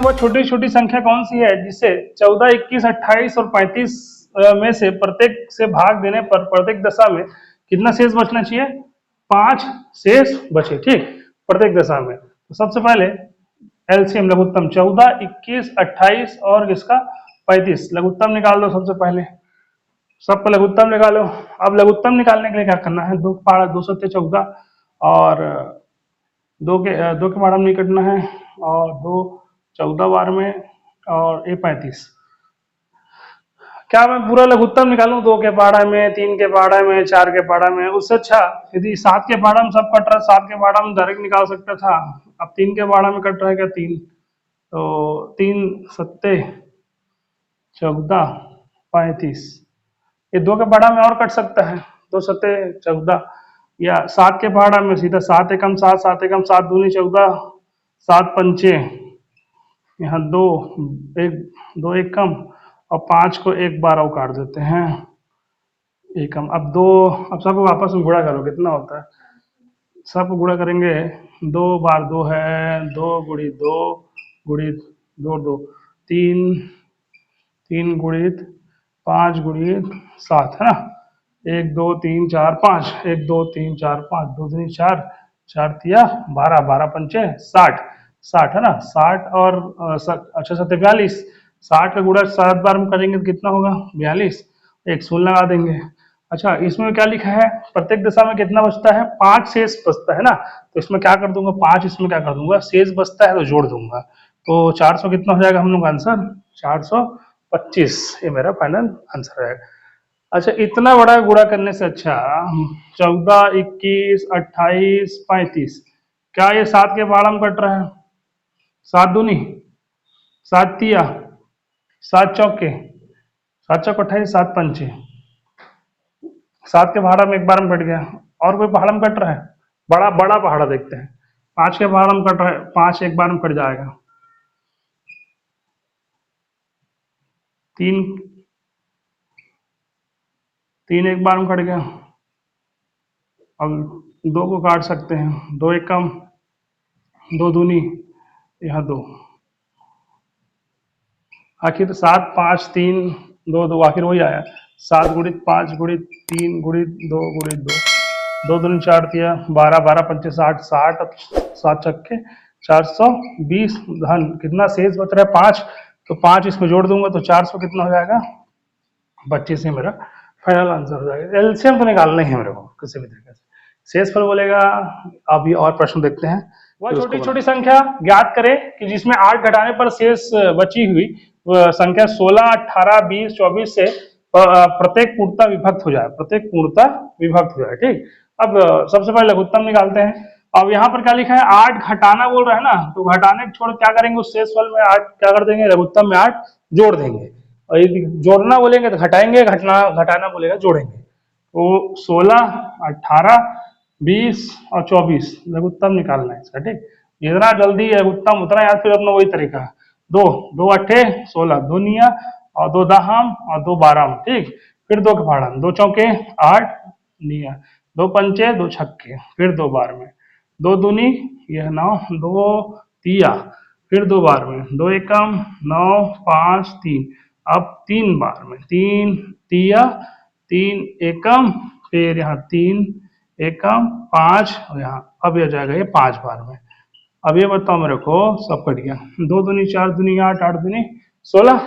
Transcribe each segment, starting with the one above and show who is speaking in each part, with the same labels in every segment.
Speaker 1: वह छोटी छोटी संख्या कौन सी है जिसे 14, 21, 28 और 35 में से प्रत्येक से भाग देने पर प्रत्येक दशा में कितना शेष बचना चाहिए? 5 शेष बचे, ठीक, प्रत्येक दशा में। तो सबसे पहले एलसीएम लघुत्तम 14, 21, 28 और किसका 35 लघुत्तम निकाल दो। सबसे पहले सबका लघुत्तम निकालो। अब लघुत्तम निकालने के लिए क्या करना है? 2 पाड़ा 2 सत्ते 14 और 2 के पाड़ा में नहीं कटना है, और 2 14 बार में और 35। क्या मैं पूरा लघुत्तम निकालूं 2 के पाड़ा में, 3 के पाड़ा में, 4 के पाड़ा में? उससे अच्छा यदि 7 के पाड़ा में सब कट रहा है, 7 के पाड़ा में डायरेक्ट निकाल सकता था। अब 3 के पाड़ा में कट रहा है क्या? 3, तो 3 सत्ते 14 35। ये 2 के पाड़ा में और कट सकता है, 2 सत्ते 14, या 7 के पाड़ा में सीधा 7 एकम 7, 7 एकम 7 दूनी 14, 7 पंचे, यहाँ 2 एक कम और 5 को 1 बार और काट देते हैं, एकम। अब 2, अब सबको आपस में गुणा करो, कितना होता है? सब गुणा करेंगे, 2 बार 2 है, 2 गुणित 2 गुणित 2 2, 3 गुणित 5 गुणित 7 है ना, 1 2 3 4 5, 1 2 3 4 5, 2 दूनी 4, 4 तिया 12, 12 पंचे 60, 60 है ना, 60 और अच्छा 42, 60 का गुणा 7 बार में करेंगे तो कितना होगा? 42, एक शून्य लगा देंगे। अच्छा, इसमें क्या लिखा है? प्रत्येक दशा में कितना बचता है? 5 शेष बचता है ना, तो इसमें क्या कर दूंगा? 5 इसमें क्या कर दूंगा? शेष बचता है तो जोड़ दूंगा, तो 400 कितना हो जाएगा हम लोग आंसर? 425, ये मेरा फाइनल आंसर है। अच्छा, इतना बड़ा गुणा करने से अच्छा 14, 21, 28, 35, क्या ये 7 के पाड़ा में कट रहा है? 7 दूनी 7 तिया 7 चौके 7 चौक 28, 7 पंचे, 7 के पहाड़ा में एक बार में कट गया। और कोई पहाड़ा में कट रहा है? बड़ा बड़ा पहाड़ा देखते हैं। 5 के पहाड़ा में कट रहा है, 5 एक बार में कट जाएगा। 3 एक बार में कट गया। अब 2 को काट सकते हैं, 2 एक कम, 2 दूनी, यहाँ 2, आखिर 7 5 3 2 2, आखिर वही आया। 7 गुणित 5 गुणित 3 गुणित 2 गुणित 2, 2 दूनी 4 तिया 12, 12 पंचे 60, 60 7 छक्के 420, धन कितना शेष बच रहा है? 5, तो 5 इसमें जोड़ दूंगा तो 400 कितना हो जाएगा? 25 ही मेरा फाइनल आंसर हो जाएगा। एलसीएम तो निकालना ही है मेरे को किसी भी तरीके से। शेषफल बोलेगा। अभी और प्रश्न देखते हैं। वह छोटी छोटी संख्या ज्ञात करें कि जिसमें 8 घटाने पर शेष बची हुई संख्या 16, 18, 20, 24 से प्रत्येक पूर्णता विभक्त हो जाए, प्रत्येक पूर्णता विभक्त हो जाए, ठीक। अब सबसे पहले लघुत्तम निकालते हैं। अब यहाँ पर क्या लिखा है? 8 घटाना बोल रहा है ना, तो घटाने छोड़ क्या करेंगे? उस शेषफल में 8 क्या कर देंगे? लघुत्तम में 8 जोड़ देंगे। और यदि जोड़ना बोलेंगे तो घटाएंगे, घटाना बोलेगा जोड़ेंगे। तो 16, 18, 20 और 24 लघुत्तम निकालना है इसका, ठीक। जितना जल्दी लघुत्तम उतना याद, फिर अपना वही तरीका, 2 2 अट्ठे 16, 2 निया और 2 दाहम और 2 बारह, ठीक। फिर 2 के फाड़ा, 2 चौके 8 निया, 2 पंचे 2 छक्के, फिर 2 बार में, 2 दूनी यह 9, 2 तिया, फिर 2 बार में, 2 एकम 9 5 3, अब 3 बार में, 3 तिया 3 एकम, फिर यहाँ 3 एकम 5, और यहाँ अब यह जाएगा ये 5 बार में। अब ये बताओ मेरे को, सब कट गया, 2 दूनी 4 दूनी 8, 8 दूनी 16,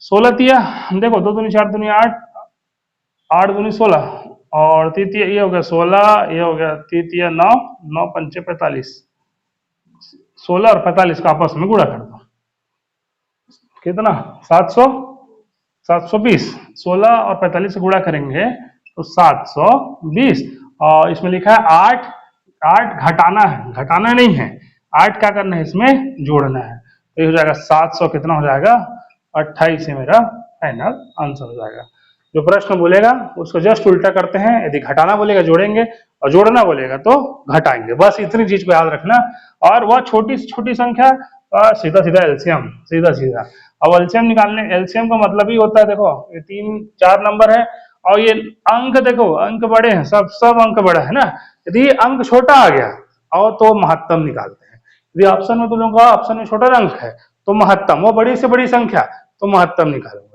Speaker 1: 16 तिया, देखो 2 दूनी 4 दूनी 8, 8 दूनी 16, और तीतिया ये हो गया 16, ये हो गया तीतिया 9, 9 पंचे 45, 16 और 45 का आपस में गुणा कर दो, कितना? 700 720, 16 और 45 से गुणा करेंगे तो 720, और इसमें लिखा है 8, 8 घटाना है, घटाना नहीं है, 8 क्या करना है? इसमें जोड़ना है। तो ये हो जाएगा 700, कितना हो जाएगा? 28 से मेरा फाइनल आंसर हो जाएगा। जो प्रश्न बोलेगा उसको जस्ट उल्टा करते हैं, यदि घटाना बोलेगा जोड़ेंगे और जोड़ना बोलेगा तो घटाएंगे, बस इतनी चीज को याद रखना। और वह छोटी छोटी संख्या सीधा सीधा एलसीएम, सीधा सीधा। अब एलसीएम निकालने, एलसीएम का मतलब ही होता है, देखो ये 3 4 नंबर है और ये अंक, देखो अंक बड़े हैं, सब अंक बड़ा है ना। यदि अंक छोटा आ गया और तो महत्तम निकालते हैं, यदि ऑप्शन में तुलूंगा, ऑप्शन में छोटा अंक है तो महत्तम, वो बड़ी से बड़ी संख्या तो महत्तम निकालूंगा।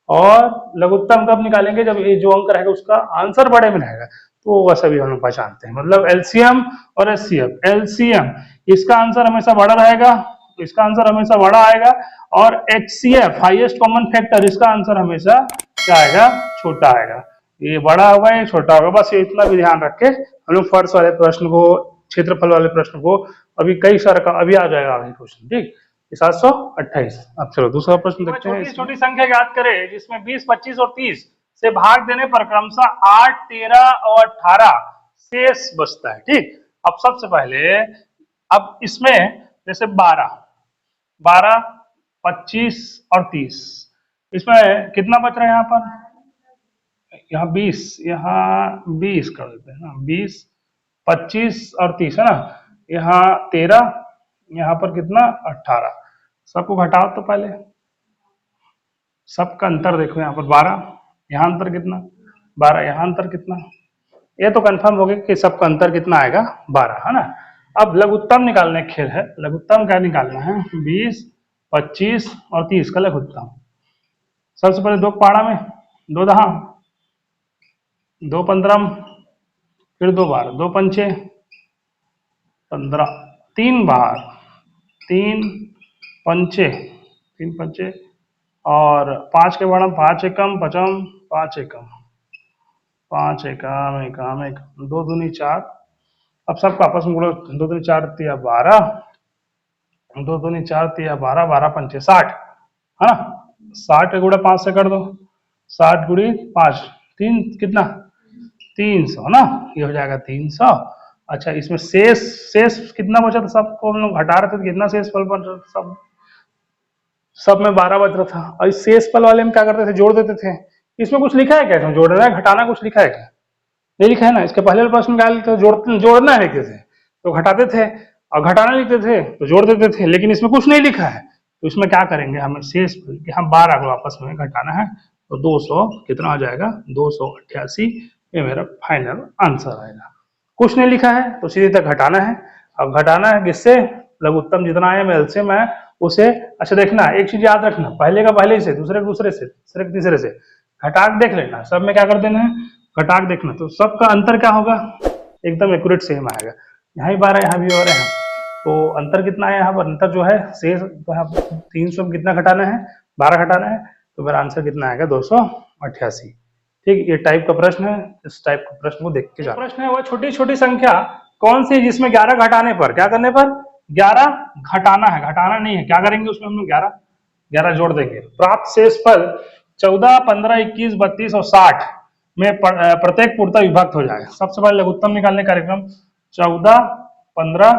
Speaker 1: और लघुत्तम कब निकालेंगे, जब ये जो अंक रहेगा उसका आंसर बड़े में रहेगा, तो वैसा भी हम लोग पहचानते हैं। मतलब एलसीएम और एचसीएफ, एलसीएम इसका आंसर हमेशा बड़ा रहेगा, इसका आंसर हमेशा बड़ा आएगा, और एचसीएफ हाईएस्ट कॉमन फैक्टर, इसका आंसर हमेशा क्या आएगा, छोटा आएगा। ये बड़ा होगा ये छोटा होगा, बस ये इतना भी ध्यान रख के हम लोग फर्श वाले प्रश्न को, क्षेत्रफल वाले प्रश्न को, अभी कई सारे का अभी आ जाएगा आगे क्वेश्चन, ठीक। 728। अब चलो दूसरा प्रश्न देखते हैं। छोटी संख्या याद करें जिसमें 20, 25 और 30 से भाग देने पर क्रमशः 8, 13 और 18 शेष बचता है, ठीक। अब सबसे पहले, अब इसमें जैसे 12, 25 और 30, इसमें कितना बच रहा है यहाँ पर, यहाँ 20, यहाँ 20 कर देते हैं ना, 20, 25 और 30 है ना, यहाँ 13, यहाँ पर कितना 18, सबको घटाओ तो पहले, सबका अंतर देखो, यहाँ पर 12, यहाँ अंतर कितना 12, यहाँ अंतर कितना, ये तो कंफर्म हो गया कि सबका अंतर कितना आएगा 12, है ना। अब लघुत्तम निकालने खेल है, लघुत्तम क्या निकालना है, 20, 25 और 30 का लघुत्तम। सबसे पहले 2 पहाड़ा में 2 दहा, 2 15, फिर 2 बार, 2 पंचे 15, 3 बार, 3 पंचे, 3 पंचे, और 5 के बार 5 एकम, 5 5 एकम, 5 एकम, एकम एकम, 2 दूनी 4। अब सबका आपस में गुणा, 2 दूनी 4 तिया 12, 2 दूनी 4 तिया 12, 12 पंचे 60, है ना। 60 का गुणा 5 से कर दो, 60 गुणी 5, 3 कितना 300, है ना, ये हो जाएगा 300। अच्छा, इसमें शेष, शेष कितना बचा था, सबको हम लोग घटा रहे थे तो कितना शेष फल बच रहा था, सब में 12 बच रहा था। और इस शेष फल वाले में क्या करते थे, जोड़ देते थे। इसमें कुछ लिखा है क्या, इसमें जोड़ना है घटाना कुछ लिखा है क्या, नहीं लिखा है ना। इसके पहले प्रश्न क्या लिखते थे, जोड़ना लिखते थे तो घटाते थे, और घटाना लिखते थे तो जोड़ देते थे, लेकिन इसमें कुछ नहीं लिखा है। तो इसमें क्या करेंगे, हमें शेष हम 12 को आपस में घटाना है, तो 200 कितना आ जाएगा, 288, ये मेरा फाइनल आंसर आएगा। कुछ नहीं लिखा है तो सीधे तक घटाना है। अब घटाना है किससे, लघुत्तम जितना आया में एलसीएम है उसे। अच्छा देखना, एक चीज याद रखना, पहले का पहले से, दूसरे का दूसरे से, तीसरे का तीसरे से, घटाक देख लेना, सब में क्या कर देना है, घटाक देखना, तो सबका अंतर क्या होगा, एकदम एक्यूरेट सेम आएगा। यहाँ भी 12, यहाँ भी 12 है, तो अंतर कितना है यहाँ पर, अंतर जो है शेष, तो 300 में कितना घटाना है, 12 घटाना है, तो मेरा आंसर कितना आएगा 288। ठीक, ये टाइप का प्रश्न है, इस टाइप का प्रश्न को देख के जाना। प्रश्न है वो छोटी छोटी संख्या कौन सी जिसमें 11 घटाने पर, क्या करने पर, 11 घटाना है, घटाना नहीं है, क्या करेंगे उसमें हम लोग 11 जोड़ देंगे। प्राप्त शेष फल 14, 15, 21, 32 और 60 में प्रत्येक पूर्णतः विभक्त हो जाएगा। सबसे पहले लघुत्तम निकालने का कार्यक्रम, 14, 15,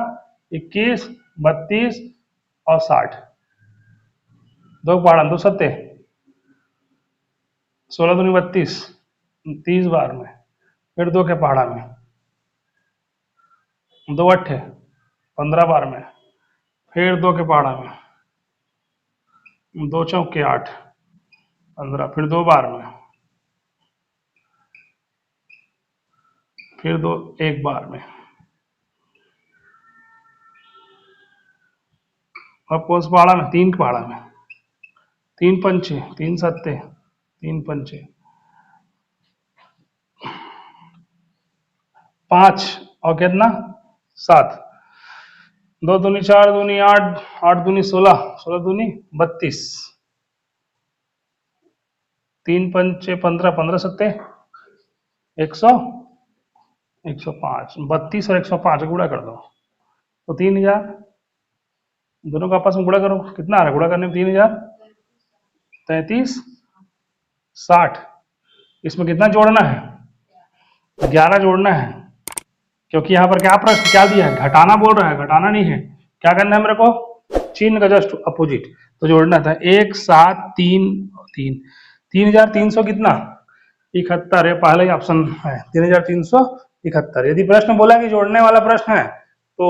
Speaker 1: 21, 32 और 60, 2 पहाड़ा 2 सत्ते 16 दूनी 32, 30 बार में, फिर 2 के पहाड़ा में, 2 अट्ठे 15 बार में, फिर 2 के पहाड़ा में, 2 चौके 8, 15, फिर 2 बार में, फिर 2 एक बार में। अब कौन सा पहाड़ा में, 3 के पहाड़ा में, 3 पंचे, 3 सत्ते, 3 पंचे, 5 और कितना 7, 2 दूनी 4 दूनी 8, 8 दूनी 16, 16 दूनी 32, 3 पंचे 15, 15 सत्ते 100, 105, 32 और 105 गुणा कर दो तो 3000, दोनों का आपस में गुणा करो, कितना आ रहा है गुणा करने में, 3000, 33, 60, इसमें कितना जोड़ना है, 11 जोड़ना है, क्योंकि यहाँ पर क्या प्रश्न क्या दिया है, घटाना बोल रहा है, घटाना नहीं है, क्या करना है मेरे को, चिन्ह का जस्ट अपोजिट, तो जोड़ना था 1, 7, 3, 3, 3300 कितना 71, ये पहला ही ऑप्शन है 3371। यदि प्रश्न बोला कि जोड़ने वाला प्रश्न है तो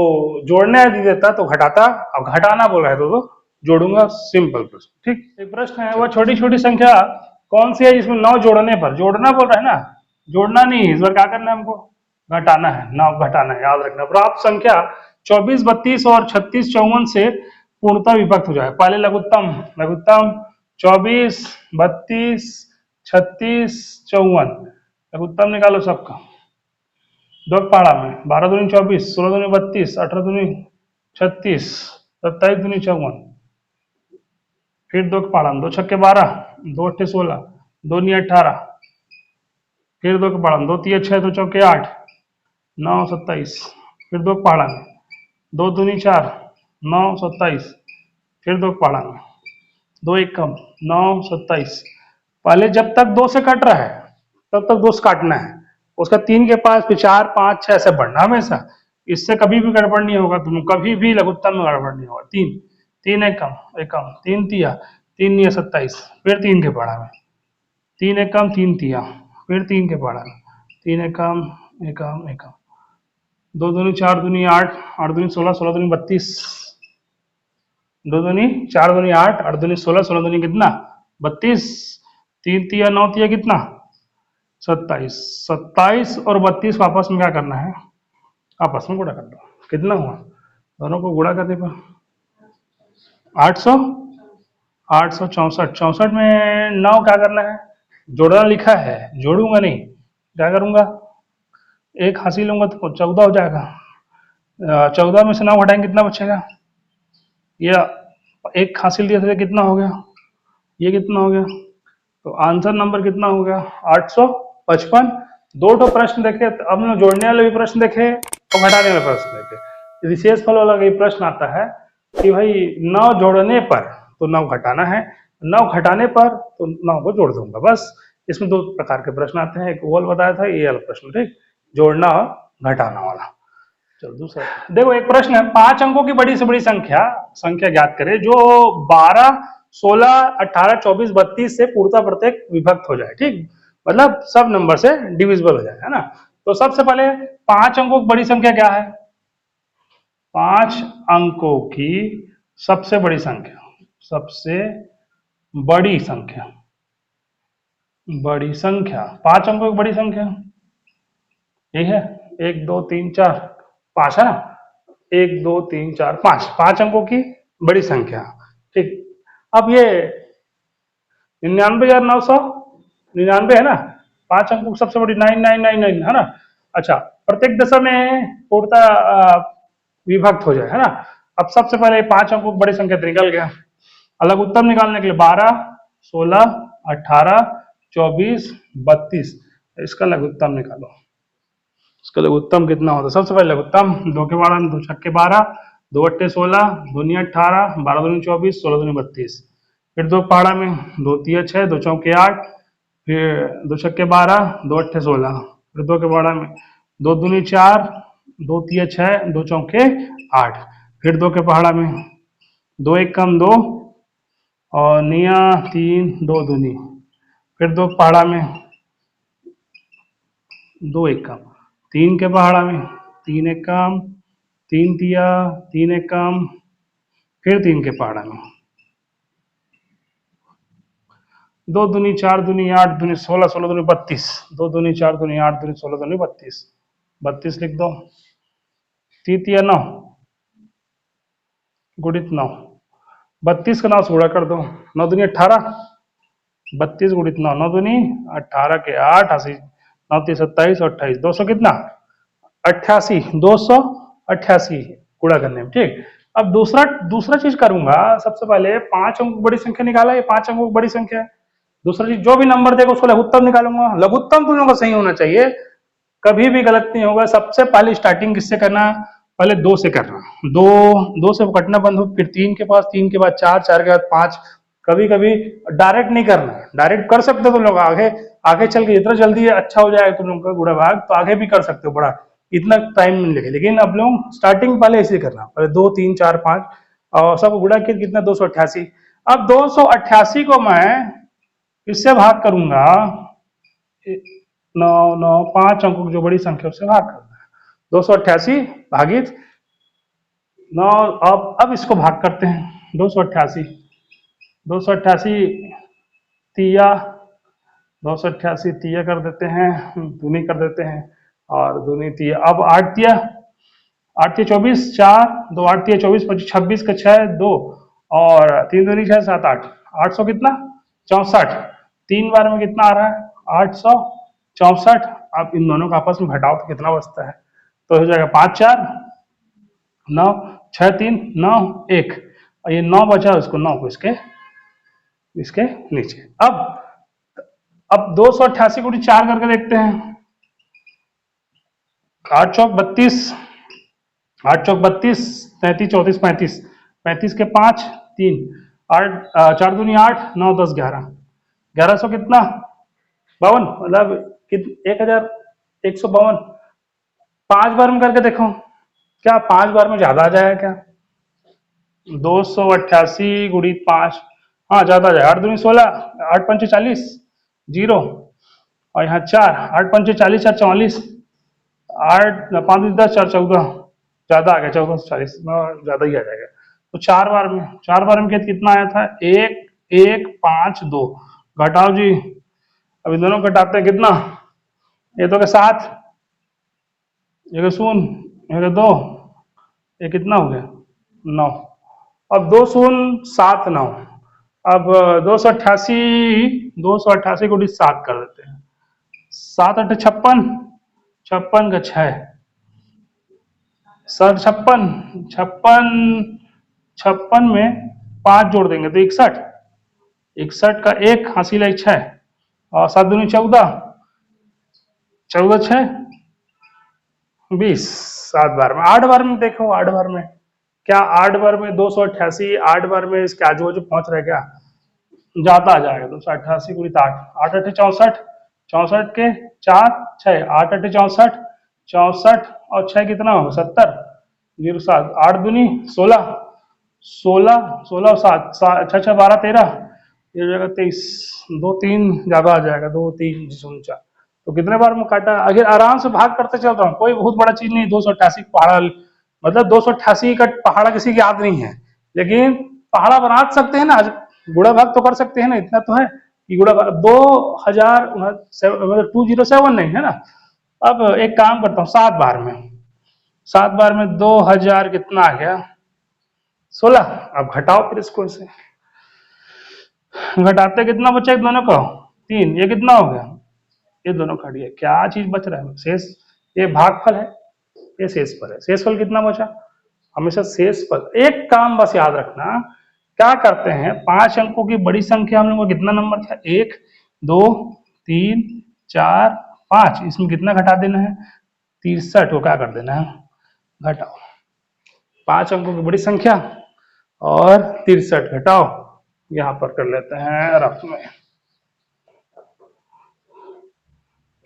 Speaker 1: जोड़ने दे देता तो घटाता, और घटाना बोल रहा है तो जोड़ूंगा, सिंपल प्रश्न। ठीक, एक प्रश्न है वो छोटी छोटी संख्या कौन सी है जिसमें 9 जोड़ने पर, जोड़ना बोल रहा है ना, जोड़ना नहीं, इस बार क्या करना है हमको, घटाना है, 9 घटाना है, याद रखना। प्राप्त संख्या 24 32 और 36 54 से पूर्णतः विभक्त हो जाए। पहले लघुत्तम, लघुत्तम 24 32 36 54, लघुत्तम निकालो सबका। दो पहाड़ा में 12 दूनी 24, 16 दूनी 32, 18 दूनी 36, 27 दूनी 54, फिर दो पहाड़ा में 2 छक्के 12, 2 अट्ठे 16, 2 नी 18, फिर दो पहाड़ा में 2 तिया 6, 2 चौके 8, 9 27, फिर दो पहाड़ा में 2 दूनी 4, 9 27, फिर दो पहाड़ा में 2 एक कम, 9 27। पहले जब तक 2 से कट रहा है तब तक 2 से काटना है, उसका 3 के पास फिर 4 5 6 ऐसे बढ़ना हमेशा। इससे कभी भी गड़बड़ नहीं होगा, तुम कभी भी लघुत्तम में गड़बड़ नहीं होगा। 3 3 एक कम 3 तिया, 3 निया 27, फिर 3 के पहाड़ा में 3 एक कम 3 तिया, फिर 3 के पहाड़ा में 3 एक कम 2 दूनी 4 दूनी 8, 8 दूनी 16, 16 दूनी 32, 2 दूनी 4 दूनी 8, 8 दूनी 16, 16 दूनी कितना 32, 3 तिया 9 तिया कितना 27, 27 और 32 को आपस में क्या करना है, आपस में गुणा कर दो। कितना हुआ, दोनों को गुणा करने पर 800, 864, 64 में 9 क्या करना है, जोड़ना लिखा है, जोड़ूंगा नहीं, क्या करूंगा, एक हासिल लूंगा तो 14 हो जाएगा। 14 में से 9 घटाएंगे कितना बचेगा, या एक हासिल दिया था कितना हो गया, ये कितना हो गया, तो आंसर नंबर कितना हो गया 855। दो तो प्रश्न देखे, अब हम जोड़ने वाले भी प्रश्न देखे और घटाने वाले प्रश्न देखे। विशेष फल वाला ये प्रश्न आता है कि भाई 9 जोड़ने पर तो 9 घटाना है, 9 घटाने पर तो 9 को जोड़ दूंगा, बस। इसमें दो प्रकार के प्रश्न आते हैं, एक ओवल बताया था, ये वाला प्रश्न, ठीक, जोड़ना और घटाना वाला। चलो दूसरा देखो, एक प्रश्न है, 5 अंकों की बड़ी से बड़ी संख्या संख्या ज्ञात करें जो 12 16 18 24 32 से पूर्णतः प्रत्येक विभक्त हो जाए, ठीक, मतलब सब नंबर से डिविजिबल हो जाए, है ना। तो सबसे पहले 5 अंकों की बड़ी संख्या क्या है, 5 अंकों की सबसे बड़ी संख्या, सबसे बड़ी संख्या, बड़ी संख्या 5 अंकों की बड़ी संख्या यही है, 1 2 3 4 5 है ना, 1 2 3 4 5, 5 अंकों की बड़ी संख्या, ठीक। अब ये 99,999 है ना, 5 अंकों की सबसे बड़ी 9999 है ना। अच्छा, प्रत्येक दशा में पूर्णतः विभक्त हो जाए, है ना। अब सबसे पहले 5 अंकों की बड़ी संख्या तो निकल गया, अलग उत्तर निकालने के लिए 12 16 18 24 32, इसका लघुत्तम निकालो। इसका लघुत्तम कितना होता है, सबसे पहले लघुत्तम 2 के 12 2 छक्के 12, 2 अट्ठे 16, 2 नी 18, 12 दूनी 24, 16 दूनी 32, फिर 2 पहाड़ा में 2 तिया 6, 2 चौके 8, फिर 2 छक्के 12, 2 अट्ठे 16, फिर 2 के पहाड़ा में 2 दूनी 4, 2 तिया 6, 2 चौके 8, फिर 2 के पहाड़ा में 2 एक कम 2 और निया 3, 2 दूनी, फिर 2 पहाड़ा में 2 एक कम, 3 के पहाड़ा में 3 एक कम, 3 तिया 3 एक कम, फिर 3 के पहाड़ा में 2 दूनी 4 दूनी 8 दूनी 16, 16 दूनी 32, 2 दूनी 4 दूनी 8 दूनी 16 दूनी 32, 32 लिख दो, 3 तिया 9 गुणित 9, 32 का 9 से गुणा कर दो, 9 दूनी 18, 32 गुणित 9, 9 दूनी 18 के 8 80, 9 तीन 27 और 28, 200 कितना 88, 288 गुणा करने में, ठीक। अब दूसरा दूसरा चीज करूंगा, सबसे पहले 5 अंक बड़ी संख्या निकाला, ये 5 अंकों की बड़ी संख्या है। दूसरा चीज, जो भी नंबर देगा उसको लघुत्तम निकालूंगा, लघुत्तम तुम लोगों का सही होना चाहिए, कभी भी गलत नहीं होगा। सबसे पहले स्टार्टिंग किससे करना, पहले 2 से करना, 2 2 से कटना बंद हो, फिर 3 के पास, 3 के बाद 4, 4 के बाद 5, कभी कभी डायरेक्ट नहीं करना, डायरेक्ट कर सकते हो तुम लोग, आगे आगे चल के जितना जल्दी अच्छा हो जाए तुम लोग का गुणा भाग तो आगे भी कर सकते हो, बड़ा इतना टाइम नहीं लगेगा। लेकिन अब लोग स्टार्टिंग पहले ऐसे करना, पहले 2 3 4 5 और सब गुणा किया कितना 288। अब 288 को मैं इससे भाग करूंगा, 9 9 5 अंकों की जो बड़ी संख्या उससे भाग करना है, 288 भागित 9। अब इसको भाग करते हैं, 288 तिया 288 तिया कर देते हैं, दूनी कर देते हैं और दूनी तिया, अब 8 तिया 8 तिया 24, 4 2 8 तिया 24 25 26 का 6 2 और 3 दूनी 6 7 8 800 कितना 64। 3 बार में कितना आ रहा है 864। अब इन दोनों का आपस में घटाओ तो कितना बचता है, तो हो जाएगा 5 4 9 6 3 9 1 और ये 9 बचा, उसको 9 को इसके इसके नीचे। अब 288 को 4 करके देखते हैं। 8 चौक 32, 8 चौक 32, 33 34 35, 35 के 5 3 8 4 दूनी 8 9 10 11, 1100 कितना 52, मतलब 1152। 5 बार में करके देखो, क्या 5 बार में ज्यादा आ जाएगा क्या? 288 गुणित 5, हाँ ज्यादा आ जाएगा। 8 दूनी 16, 8 पंचे 40 जीरो और यहाँ 4 8 पंचे 40 4 44, 8 5 10 4 14, ज्यादा आ गया 1440, ज्यादा ही आ जाएगा। तो 4 बार में कितना आया था 1 1 5 2, घटाओ जी। अभी दोनों घटाते हैं कितना, ये तो के 7, ये 0 ये 2, ये कितना हो गया 9। अब 2 0 7 9, अब 288 को 7 कर देते हैं। 7 8 56, 56 का 6 56, 56 56 में 5 जोड़ देंगे तो 61, 61 का 1 हासिल है 6 और 7 दूनी 14, 14 6 20। 7 बार में 8 बार में देखो, 8 बार में क्या 8 बार में 288 8 बार में इसके आजू बाजू पहुंच रहा है क्या, ज्यादा आ जाएगा। 288 गुणित 8 8 8 64, 64 के 4 6 8 8 64, 64 और 6 कितना होगा 70 0 7 8 दूनी 16, 16 16 7 6 6 12 13, ये हो जाएगा 23, 2 3 ज्यादा आ जाएगा 2 3 0 4। तो कितने बार में काटा, अगर आराम से भाग करते चल रहा हूँ, कोई बहुत बड़ा चीज नहीं। 288 पहाड़ा, मतलब 288 का पहाड़ा किसी की याद नहीं है, लेकिन पहाड़ा बना सकते हैं ना, गुणा भाग तो कर सकते हैं ना, इतना तो है कि गुणा भाग 2000 मतलब 207 नहीं है ना। अब एक काम करता हूँ 7 बार में, 7 बार में 2000 कितना आ गया 16। अब घटाओ फिर इसको, इसे घटाते कितना बचा एक दोनों को 3, ये कितना हो गया, ये दोनों घट गया। क्या चीज बच रहा है शेष, ये भागफल है, ये शेषफल है। शेषफल कितना बचा, हमेशा शेषफल। एक काम बस याद रखना, क्या करते हैं 5 अंकों की बड़ी संख्या हम लोग का कितना नंबर था 1 2 3 4 5, इसमें कितना घटा देना है 63 को क्या कर देना है घटाओ। 5 अंकों की बड़ी संख्या और 63 घटाओ, यहां पर कर लेते हैं रफ में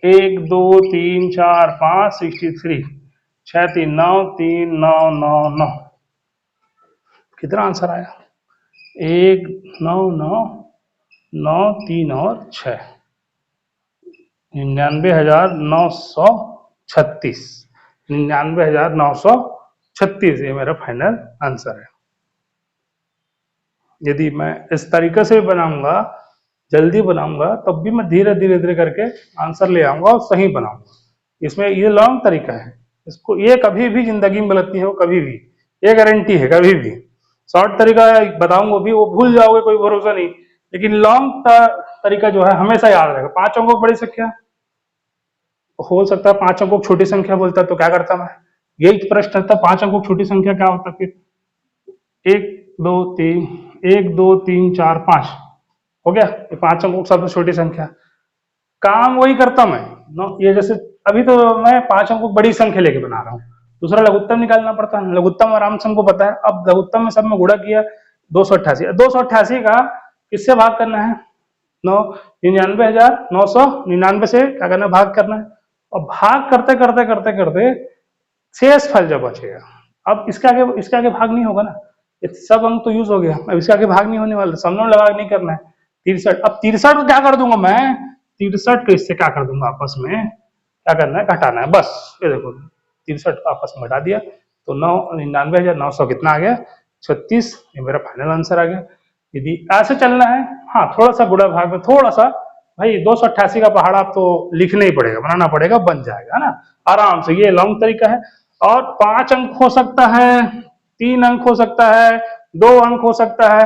Speaker 1: 1 2 3 4 5 63, 6 3 9 3 9 9 9, कितना आंसर आया 1 9 9 9 3 और 6, 99,936, 99,936 ये मेरा फाइनल आंसर है। यदि मैं इस तरीके से बनाऊंगा, जल्दी बनाऊंगा, तब भी मैं धीरे धीरे धीरे करके आंसर ले आऊंगा और सही बनाऊंगा। इसमें ये लॉन्ग तरीका है, इसको ये कभी भी जिंदगी में गलत नहीं हो, कभी भी, ये गारंटी है। कभी भी शॉर्ट तरीका बताऊंगा भी वो भूल जाओगे, कोई भरोसा नहीं, लेकिन लॉन्ग तरीका जो है हमेशा याद रहेगा। 5 अंकों की बड़ी संख्या हो सकता है 5 अंकों की छोटी संख्या बोलता तो क्या करता मैं, यही प्रश्न था 5 अंकों की छोटी संख्या क्या होता, फिर 1 2 3 1 2 3 4 5 हो गया, ये 5 अंकों की सबसे छोटी संख्या। काम वही करता मैं ये जैसे अभी तो मैं 5 अंकों की बड़ी संख्या लेके बना रहा हूँ, दूसरा लघुत्तम निकालना पड़ता है, लघुत्तम आराम से हमको पता है। अब लघुत्तम में सब में गुणा किया 288 का किससे भाग करना है 99,999 से क्या करना है भाग करना है, और भाग करते करते करते करते शेष फल जब बचेगा, अब इसके आगे भाग नहीं होगा ना, सब अंक तो यूज हो गया, अब इसके आगे भाग नहीं होने वाला, समझो लगा नहीं करना है 63। अब 63 को क्या कर दूंगा मैं, 63 को इससे क्या कर दूंगा आपस में क्या करना है घटाना है, बस ये देखो 63 को आपस में घटा दिया तो 99,900 कितना आ गया 36, ये मेरा फाइनल आंसर आ गया। यदि ऐसे चलना है, हाँ थोड़ा सा गुणा भाग में थोड़ा सा, भाई 288 का पहाड़ा आप तो लिखना ही पड़ेगा, बनाना पड़ेगा, बन जाएगा ना आराम से, ये लॉन्ग तरीका है। और 5 अंक हो सकता है, 3 अंक हो सकता है, 2 अंक हो सकता है,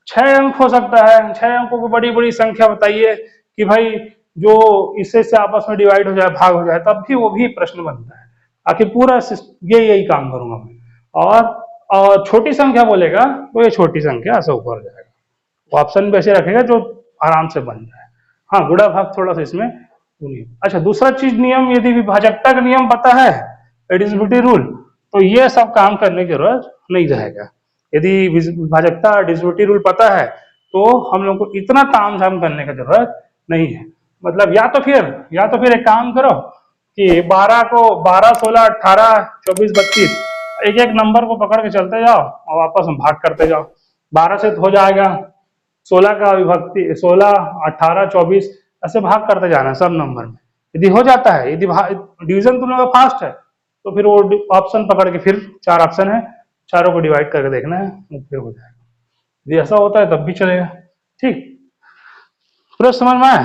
Speaker 1: 6 अंक हो सकता है। 6 अंकों की बड़ी बड़ी संख्या बताइए कि भाई जो इससे से आपस में डिवाइड हो जाए, भाग हो जाए, तब भी वो भी प्रश्न बनता है। आखिर पूरा यही काम करूंगा मैं। और छोटी संख्या बोलेगा तो ये छोटी संख्या ऐसा ऊपर हो जाएगा, वो ऑप्शन भी ऐसे रखेगा जो आराम से बन जाए। हाँ, गुणा भाग थोड़ा सा इसमें नहीं। अच्छा, दूसरा चीज नियम, यदि विभाजकता का नियम पता है, डिविजिबिलिटी रूल, तो ये सब काम करने की जरूरत नहीं रहेगा। यदि विभाजकता डिविजिबिलिटी रूल पता है तो हम लोग को इतना तामझाम करने की जरूरत नहीं है। मतलब या तो फिर एक काम करो कि 12 को 12, 16, 18, 24, 32 एक एक नंबर को पकड़ के चलते जाओ और आपस में भाग करते जाओ। 12 से हो जाएगा, 16 का विभक्ति 16, 18, 24 ऐसे भाग करते जाना सब नंबर में। यदि हो जाता है, यदि डिवीजन तुम लोग फास्ट है, तो फिर वो ऑप्शन पकड़ के, फिर 4 ऑप्शन है, चारों को डिवाइड करके देखना है, वो फिर हो जाएगा। यदि ऐसा होता है तब भी चलेगा। ठीक, पूरा समझ में आया?